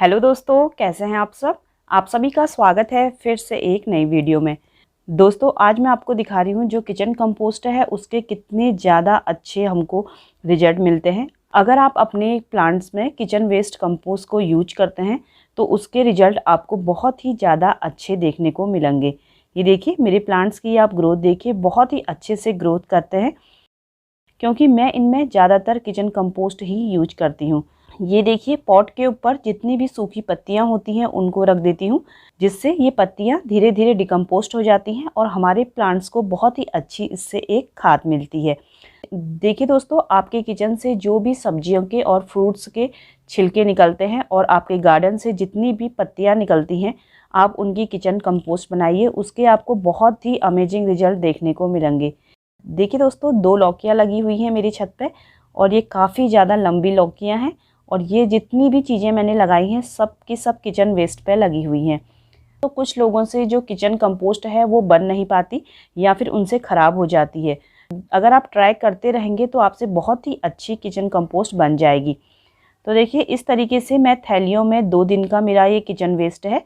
Hello दोस्तों, कैसे हैं आप सब। आप सभी का स्वागत है फिर से एक नई वीडियो में। दोस्तों, आज मैं आपको दिखा रही हूँ जो किचन कंपोस्ट है उसके कितने ज़्यादा अच्छे हमको रिजल्ट मिलते हैं। अगर आप अपने प्लांट्स में किचन वेस्ट कंपोस्ट को यूज करते हैं तो उसके रिजल्ट आपको बहुत ही ज़्यादा अच्छे देखने को मिलेंगे। ये देखिए, मेरे प्लांट्स की आप ग्रोथ देखिए, बहुत ही अच्छे से ग्रोथ करते हैं क्योंकि मैं इनमें ज़्यादातर किचन कंपोस्ट ही यूज करती हूँ। ये देखिए, पॉट के ऊपर जितनी भी सूखी पत्तियाँ होती हैं उनको रख देती हूँ, जिससे ये पत्तियाँ धीरे धीरे डिकम्पोस्ट हो जाती हैं और हमारे प्लांट्स को बहुत ही अच्छी इससे एक खाद मिलती है। देखिए दोस्तों, आपके किचन से जो भी सब्जियों के और फ्रूट्स के छिलके निकलते हैं और आपके गार्डन से जितनी भी पत्तियाँ निकलती हैं, आप उनकी किचन कंपोस्ट बनाइए, उसके आपको बहुत ही अमेजिंग रिजल्ट देखने को मिलेंगे। देखिए दोस्तों, 2 लौकियाँ लगी हुई हैं मेरी छत पे और ये काफ़ी ज़्यादा लंबी लौकियाँ हैं और ये जितनी भी चीज़ें मैंने लगाई हैं सब की सब किचन वेस्ट पे लगी हुई हैं। तो कुछ लोगों से जो किचन कंपोस्ट है वो बन नहीं पाती या फिर उनसे ख़राब हो जाती है। अगर आप ट्राई करते रहेंगे तो आपसे बहुत ही अच्छी किचन कंपोस्ट बन जाएगी। तो देखिए, इस तरीके से मैं थैलियों में 2 दिन का मेरा ये किचन वेस्ट है।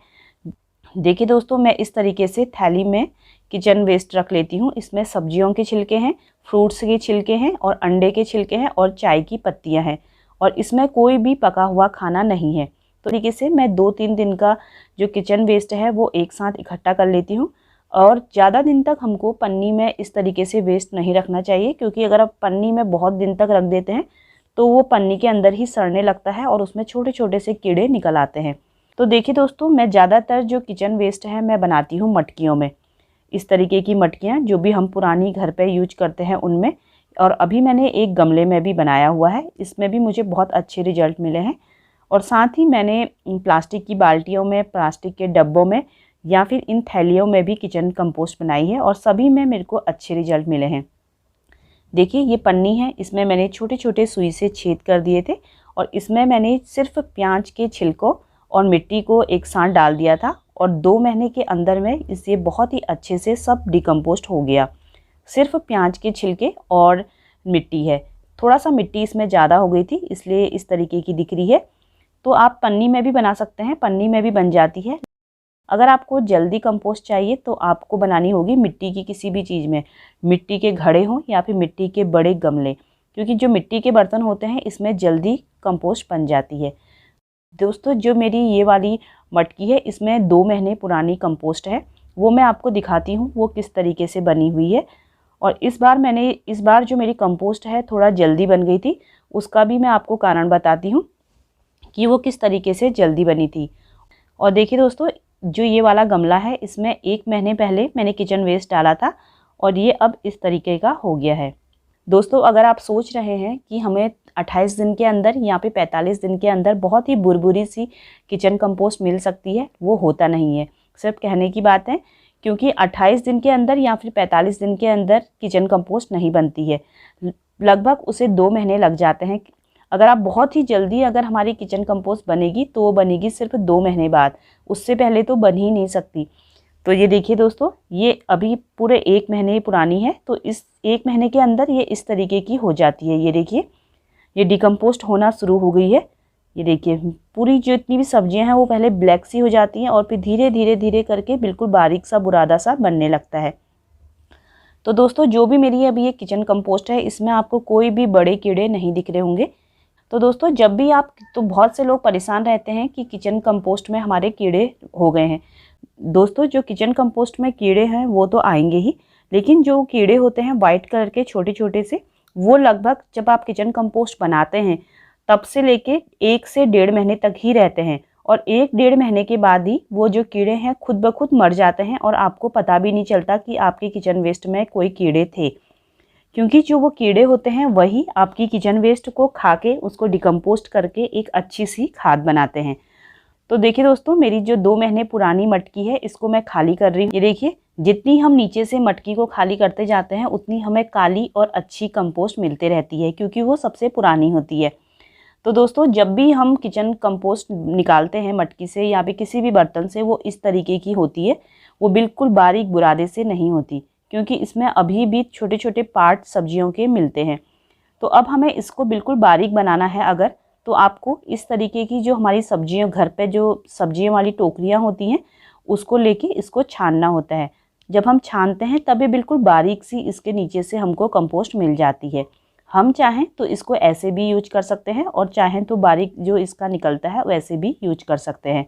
देखिए दोस्तों, मैं इस तरीके से थैली में किचन वेस्ट रख लेती हूँ। इसमें सब्जियों के छिलके हैं, फ्रूट्स के छिलके हैं और अंडे के छिलके हैं और चाय की पत्तियाँ हैं और इसमें कोई भी पका हुआ खाना नहीं है। तो तरीके से मैं 2-3 दिन का जो किचन वेस्ट है वो एक साथ इकट्ठा कर लेती हूँ। और ज़्यादा दिन तक हमको पन्नी में इस तरीके से वेस्ट नहीं रखना चाहिए, क्योंकि अगर आप पन्नी में बहुत दिन तक रख देते हैं तो वो पन्नी के अंदर ही सड़ने लगता है और उसमें छोटे छोटे से कीड़े निकल आते हैं। तो देखिए दोस्तों, मैं ज़्यादातर जो किचन वेस्ट है मैं बनाती हूँ मटकियों में। इस तरीके की मटकियाँ जो भी हम पुरानी घर पे यूज करते हैं उनमें, और अभी मैंने एक गमले में भी बनाया हुआ है, इसमें भी मुझे बहुत अच्छे रिजल्ट मिले हैं। और साथ ही मैंने प्लास्टिक की बाल्टियों में, प्लास्टिक के डब्बों में या फिर इन थैलियों में भी किचन कंपोस्ट बनाई है और सभी में मेरे को अच्छे रिजल्ट मिले हैं। देखिए, ये पन्नी है, इसमें मैंने छोटे छोटे सुई से छेद कर दिए थे और इसमें मैंने सिर्फ प्याज के छिलकों और मिट्टी को एक साथ डाल दिया था और 2 महीने के अंदर में इससे बहुत ही अच्छे से सब डिकम्पोस्ट हो गया। सिर्फ प्याज के छिलके और मिट्टी है, थोड़ा सा मिट्टी इसमें ज़्यादा हो गई थी इसलिए इस तरीके की दिख रही है। तो आप पन्नी में भी बना सकते हैं, पन्नी में भी बन जाती है। अगर आपको जल्दी कंपोस्ट चाहिए तो आपको बनानी होगी मिट्टी की किसी भी चीज़ में, मिट्टी के घड़े हों या फिर मिट्टी के बड़े गमले, क्योंकि जो मिट्टी के बर्तन होते हैं इसमें जल्दी कंपोस्ट बन जाती है। दोस्तों, जो मेरी ये वाली मटकी है इसमें 2 महीने पुरानी कंपोस्ट है, वो मैं आपको दिखाती हूँ वो किस तरीके से बनी हुई है। और इस बार जो मेरी कंपोस्ट है थोड़ा जल्दी बन गई थी, उसका भी मैं आपको कारण बताती हूँ कि वो किस तरीके से जल्दी बनी थी। और देखिए दोस्तों, जो ये वाला गमला है इसमें 1 महीने पहले मैंने किचन वेस्ट डाला था और ये अब इस तरीके का हो गया है। दोस्तों, अगर आप सोच रहे हैं कि हमें 28 दिन के अंदर या फिर 45 दिन के अंदर बहुत ही बुरबुरी सी किचन कंपोस्ट मिल सकती है, वो होता नहीं है, सिर्फ कहने की बात है। क्योंकि 28 दिन के अंदर या फिर 45 दिन के अंदर किचन कंपोस्ट नहीं बनती है, लगभग उसे 2 महीने लग जाते हैं। अगर आप बहुत ही जल्दी अगर हमारी किचन कंपोस्ट बनेगी तो वो बनेगी सिर्फ 2 महीने बाद, उससे पहले तो बन ही नहीं सकती। तो ये देखिए दोस्तों, ये अभी पूरे 1 महीने पुरानी है, तो इस 1 महीने के अंदर ये इस तरीके की हो जाती है। ये देखिए, ये डिकम्पोस्ट होना शुरू हो गई है। ये देखिए, पूरी जो इतनी भी सब्जियां हैं वो पहले ब्लैक सी हो जाती हैं और फिर धीरे धीरे धीरे करके बिल्कुल बारीक सा बुरादा सा बनने लगता है। तो दोस्तों, जो भी मेरी अभी ये किचन कंपोस्ट है इसमें आपको कोई भी बड़े कीड़े नहीं दिख रहे होंगे। तो दोस्तों, जब भी आप, तो बहुत से लोग परेशान रहते हैं कि किचन कंपोस्ट में हमारे कीड़े हो गए हैं। दोस्तों, जो किचन कंपोस्ट में कीड़े हैं वो तो आएंगे ही, लेकिन जो कीड़े होते हैं वाइट कलर के छोटे छोटे से, वो लगभग जब आप किचन कंपोस्ट बनाते हैं तब से लेके 1 से 1.5 महीने तक ही रहते हैं और 1-1.5 महीने के बाद ही वो जो कीड़े हैं खुद ब खुद मर जाते हैं और आपको पता भी नहीं चलता कि आपके किचन वेस्ट में कोई कीड़े थे। क्योंकि जो वो कीड़े होते हैं वही आपकी किचन वेस्ट को खा के उसको डिकम्पोस्ट करके एक अच्छी सी खाद बनाते हैं। तो देखिए दोस्तों, मेरी जो 2 महीने पुरानी मटकी है इसको मैं खाली कर रही हूँ। ये देखिए, जितनी हम नीचे से मटकी को खाली करते जाते हैं उतनी हमें काली और अच्छी कंपोस्ट मिलती रहती है, क्योंकि वो सबसे पुरानी होती है। तो दोस्तों, जब भी हम किचन कंपोस्ट निकालते हैं मटकी से या फिर किसी भी बर्तन से, वो इस तरीके की होती है, वो बिल्कुल बारीक बुरादे से नहीं होती, क्योंकि इसमें अभी भी छोटे छोटे पार्ट सब्जियों के मिलते हैं। तो अब हमें इसको बिल्कुल बारीक बनाना है अगर, तो आपको इस तरीके की जो हमारी सब्जियां घर पे जो सब्जियों वाली टोकरियां होती हैं उसको लेके इसको छानना होता है। जब हम छानते हैं तभी बिल्कुल बारीक सी इसके नीचे से हमको कंपोस्ट मिल जाती है। हम चाहें तो इसको ऐसे भी यूज कर सकते हैं और चाहें तो बारीक जो इसका निकलता है वैसे भी यूज कर सकते हैं।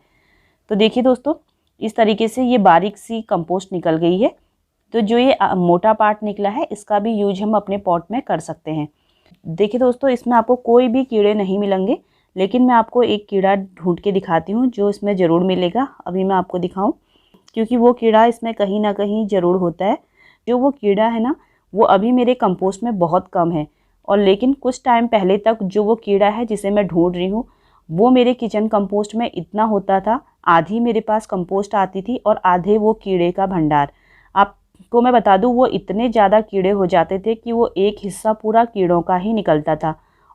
तो देखिए दोस्तों, इस तरीके से ये बारीक सी कंपोस्ट निकल गई है। तो जो ये मोटा पार्ट निकला है इसका भी यूज हम अपने पॉट में कर सकते हैं। देखिए दोस्तों, इसमें आपको कोई भी कीड़े नहीं मिलेंगे, लेकिन मैं आपको एक कीड़ा ढूंढ के दिखाती हूँ जो इसमें ज़रूर मिलेगा। अभी मैं आपको दिखाऊं, क्योंकि वो कीड़ा इसमें कहीं ना कहीं ज़रूर होता है। जो वो कीड़ा है ना, वो अभी मेरे कंपोस्ट में बहुत कम है, और लेकिन कुछ टाइम पहले तक जो वो कीड़ा है जिसे मैं ढूंढ रही हूँ वो मेरे किचन कंपोस्ट में इतना होता था। आधी मेरे पास कंपोस्ट आती थी और आधे वो कीड़े का भंडार। आपको मैं बता दूं, वो इतने ज़्यादा कीड़े हो जाते थे कि वो एक हिस्सा पूरा कीड़ों का ही निकलता था।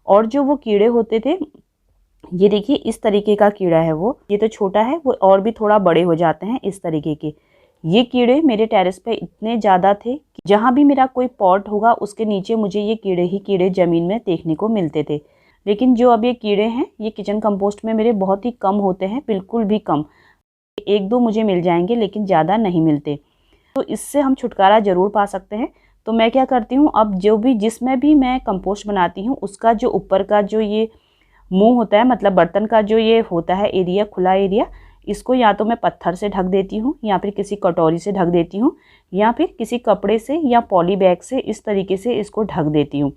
और जो वो कीड़े होते थे, ये देखिए इस तरीके का कीड़ा है वो, ये तो छोटा है, वो और भी थोड़ा बड़े हो जाते हैं इस तरीके के। ये कीड़े मेरे टेरेस पे इतने ज़्यादा थे कि जहाँ भी मेरा कोई पॉट होगा उसके नीचे मुझे ये कीड़े ही कीड़े ज़मीन में देखने को मिलते थे। लेकिन जो अब ये कीड़े हैं ये किचन कंपोस्ट में मेरे बहुत ही कम होते हैं, बिल्कुल भी कम। एक दो मुझे मिल जाएंगे लेकिन ज़्यादा नहीं मिलते। तो इससे हम छुटकारा ज़रूर पा सकते हैं। तो मैं क्या करती हूँ, अब जो भी जिसमें भी मैं कंपोस्ट बनाती हूँ उसका जो ऊपर का जो ये मुंह होता है, मतलब बर्तन का जो ये होता है एरिया, खुला एरिया, इसको या तो मैं पत्थर से ढक देती हूँ या फिर किसी कटोरी से ढक देती हूँ या फिर किसी कपड़े से या पॉली बैग से इस तरीके से इसको ढक देती हूँ।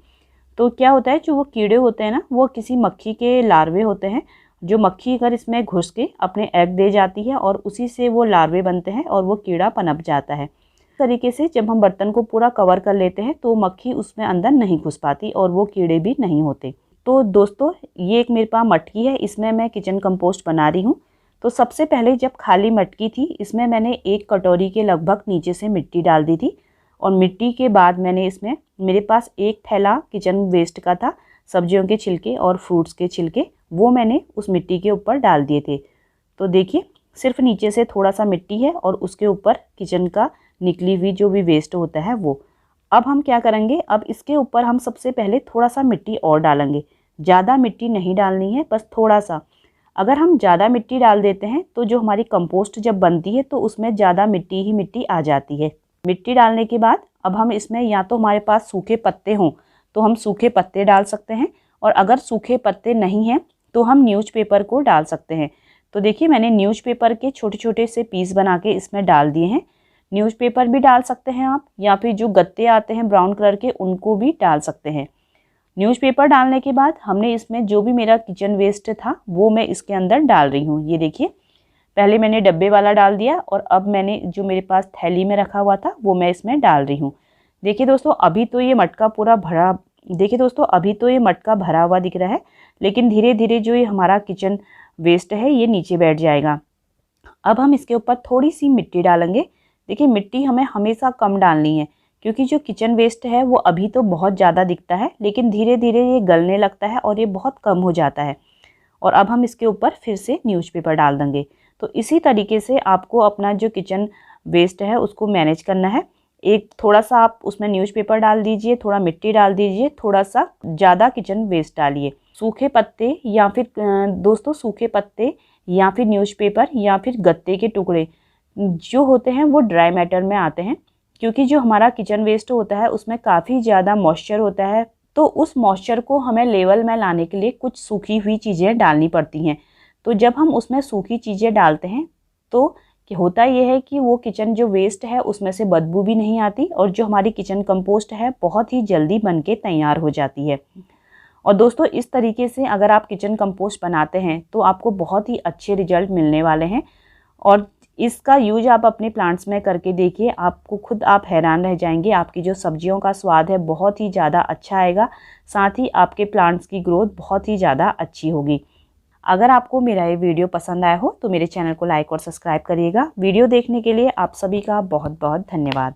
तो क्या होता है, जो वो कीड़े होते हैं ना, वो किसी मक्खी के लार्वे होते हैं। जो मक्खी अगर इसमें घुस के अपने एग दे जाती है और उसी से वो लार्वे बनते हैं और वो कीड़ा पनप जाता है। इस तरीके से जब हम बर्तन को पूरा कवर कर लेते हैं तो मक्खी उसमें अंदर नहीं घुस पाती और वो कीड़े भी नहीं होते। तो दोस्तों, ये एक मेरे पास मटकी है, इसमें मैं किचन कंपोस्ट बना रही हूँ। तो सबसे पहले जब खाली मटकी थी इसमें मैंने 1 कटोरी के लगभग नीचे से मिट्टी डाल दी थी। और मिट्टी के बाद मैंने इसमें, मेरे पास 1 थैला किचन वेस्ट का था, सब्जियों के छिलके और फ्रूट्स के छिलके, वो मैंने उस मिट्टी के ऊपर डाल दिए थे। तो देखिए, सिर्फ नीचे से थोड़ा सा मिट्टी है और उसके ऊपर किचन का निकली हुई जो भी वेस्ट होता है वो। अब हम क्या करेंगे, अब इसके ऊपर हम सबसे पहले थोड़ा सा मिट्टी और डालेंगे। ज़्यादा मिट्टी नहीं डालनी है, बस थोड़ा सा। अगर हम ज़्यादा मिट्टी डाल देते हैं तो जो हमारी कंपोस्ट जब बनती है तो उसमें ज़्यादा मिट्टी ही मिट्टी आ जाती है। मिट्टी डालने के बाद अब हम इसमें, या तो हमारे पास सूखे पत्ते हों तो हम सूखे पत्ते डाल सकते हैं, और अगर सूखे पत्ते नहीं हैं तो हम न्यूज़पेपर को डाल सकते हैं। तो देखिए, मैंने न्यूज़पेपर के छोटे छोटे से पीस बना के इसमें डाल दिए हैं। न्यूज़पेपर भी डाल सकते हैं आप, या फिर जो गत्ते आते हैं ब्राउन कलर के उनको भी डाल सकते हैं। न्यूज़पेपर डालने के बाद हमने इसमें जो भी मेरा किचन वेस्ट था वो मैं इसके अंदर डाल रही हूँ। ये देखिए, पहले मैंने डब्बे वाला डाल दिया और अब मैंने जो मेरे पास थैली में रखा हुआ था वो मैं इसमें डाल रही हूँ। देखिए दोस्तों, अभी तो ये मटका पूरा भरा, देखिए दोस्तों अभी तो ये मटका भरा हुआ दिख रहा है, लेकिन धीरे धीरे जो ये हमारा किचन वेस्ट है ये नीचे बैठ जाएगा। अब हम इसके ऊपर थोड़ी सी मिट्टी डालेंगे। देखिए, मिट्टी हमें हमेशा कम डालनी है, क्योंकि जो किचन वेस्ट है वो अभी तो बहुत ज़्यादा दिखता है, लेकिन धीरे धीरे ये गलने लगता है और ये बहुत कम हो जाता है। और अब हम इसके ऊपर फिर से न्यूज़पेपर डाल देंगे। तो इसी तरीके से आपको अपना जो किचन वेस्ट है उसको मैनेज करना है। एक थोड़ा सा आप उसमें न्यूज़पेपर डाल दीजिए, थोड़ा मिट्टी डाल दीजिए, थोड़ा सा ज़्यादा किचन वेस्ट डालिए। सूखे पत्ते या फिर दोस्तों सूखे पत्ते या फिर न्यूज़पेपर या फिर गत्ते के टुकड़े जो होते हैं वो ड्राई मैटर में आते हैं, क्योंकि जो हमारा किचन वेस्ट होता है उसमें काफ़ी ज़्यादा मॉइस्चर होता है। तो उस मॉइस्चर को हमें लेवल में लाने के लिए कुछ सूखी हुई चीज़ें डालनी पड़ती हैं। तो जब हम उसमें सूखी चीज़ें डालते हैं तो होता यह है कि वो किचन जो वेस्ट है उसमें से बदबू भी नहीं आती और जो हमारी किचन कंपोस्ट है बहुत ही जल्दी बन के तैयार हो जाती है। और दोस्तों, इस तरीके से अगर आप किचन कंपोस्ट बनाते हैं तो आपको बहुत ही अच्छे रिजल्ट मिलने वाले हैं। और इसका यूज आप अपने प्लांट्स में करके देखिए, आपको खुद आप हैरान रह जाएंगे। आपकी जो सब्जियों का स्वाद है बहुत ही ज़्यादा अच्छा आएगा, साथ ही आपके प्लांट्स की ग्रोथ बहुत ही ज़्यादा अच्छी होगी। अगर आपको मेरा ये वीडियो पसंद आया हो तो मेरे चैनल को लाइक और सब्सक्राइब करिएगा। वीडियो देखने के लिए आप सभी का बहुत बहुत धन्यवाद।